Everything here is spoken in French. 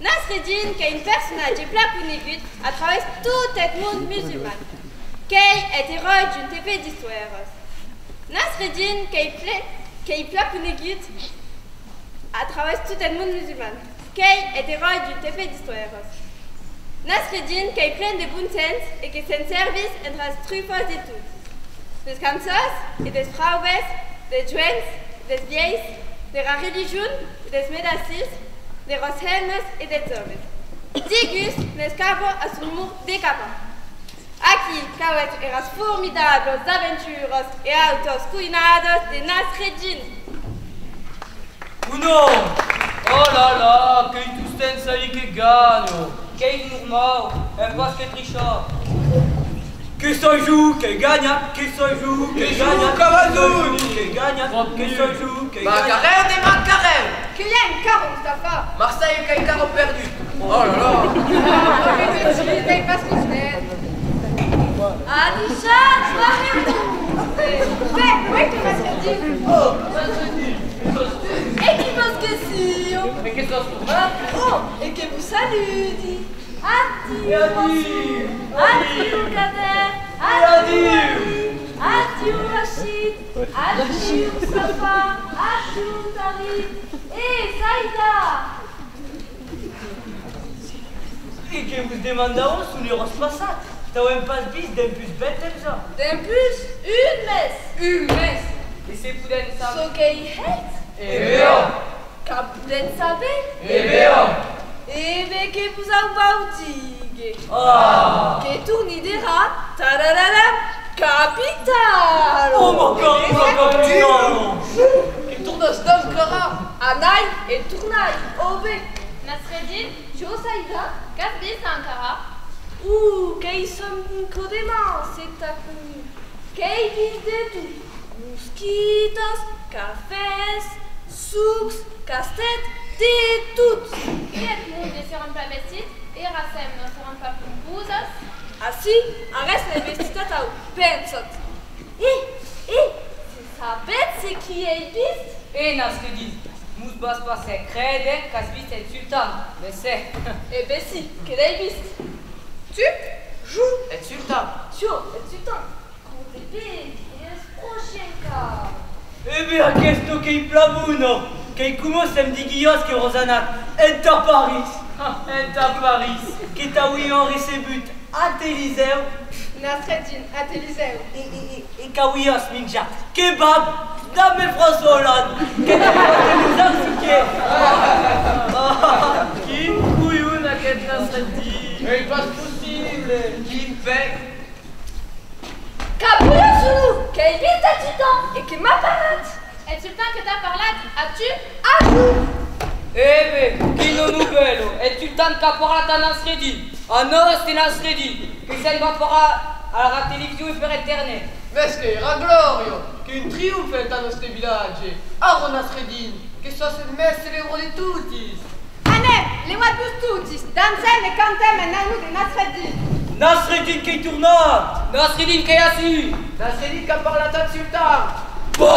Nasreddin, qui est une personnage placounigut à travers tout le monde musulman, qui est héros d'une épée d'histoire. Nasreddin, qui est placounigut à travers tout le monde musulman, qui est héros d'une épée d'histoire. Nasreddin, qui est plein de bon sens et qui s'en service entre les truffes de tout. Des cansos et des fraudes, des joints, des vieilles, de la religion, des médacis, des rosselmes et des hommes. Digus n'escapó a son mur décapant. Aquí, cauet eras formidables aventuras et autos cuinados de Nasreddin. Uno! Oh là là, que tout sten sali que gagne, que normal, un basket trichard. Que ça joue, que gagne, que ça joue, que gagne, Cavazou, que gagne, que ça joue, que gagne. Macarel des Macarel. Qu'il y a un carreau, Mustafa. Marseille qui a un carreau perdu. Oh là là. Adisha, oui, que Nasreddin. Oh, Nasreddin. Et qui pense que si? Mais qu'est-ce que ça se passe? Oh, et que vous salue. Et Adieu. Adieu, Kader. Adieu, Rachid. Adieu, Mustafa. Adieu, Tariq. Et Saïda. Et que vous demandons sous les roses passades. T'as un passe-bis d'un plus bête comme ça. D'un plus, une messe. Une messe. Et c'est pour d'être ça. So qu'il het. Eh bien. Capitaine Sabé. Eh bien. Et bien que vous en bautige. Ah! Que tournidera. Tararara. Capital. Oh mon corps, Que tournos d'Ankara. Anaï et Tournaï. Ove. Nasreddin, Jo Saïda. Kasbis Ankara, Qu'ils sont codément, c'est à connu. Qu'ils vivent de tout. Mosquitos, cafés, souks, casse-tête, de tout. Quel monde ne seront pas vestit, et Rassem ne seront pas pompouses. Así, arrête les vestitas à pensot. C'est sa bête, c'est qui est piste? Et Nasreddin, nous bas passer crede, Kasbis est sultan. Mais c'est. Eh ben si, qu'elle est piste. Tu joues. Et sultan. Tu es sultan. Quand t'es bête, et le prochain cas. Eh bien, qu'est-ce qu'il plabouno? Qu'il commence à me dire guillos que Rosanat est à Paris. Est à Paris. Qui t'a oui en recébut à Téliseu. Nasreddin, à Téliseu. Et Kawios Minja. Kebab. Dame François Hollande. Qui t'a nous insiqué. Qui couillou n'a qu'être Nasreddin. Mais pas possible. Qui fait? Capoulou, qu'elle vit à Titan et qui m'apparate. Et sultan que t'as parlé, as-tu? Eh bien, qui non nouvelle, et sultan caporal à Nasreddin. Ah non, c'est Nasreddin. Que ça ne va pas à la télévision et per internet. Mais c'est era glorio. Qu'une triomphe est à nostro village. Aro Nasreddin. Que ça se met célébrer de tutti. Anem, les wadous toutis, dansem et cantem et nanou de Nasreddin. Nasreddin qui tournante. Nasreddin qui a su. Nasreddin qui a parlé à ta sultan. Bon!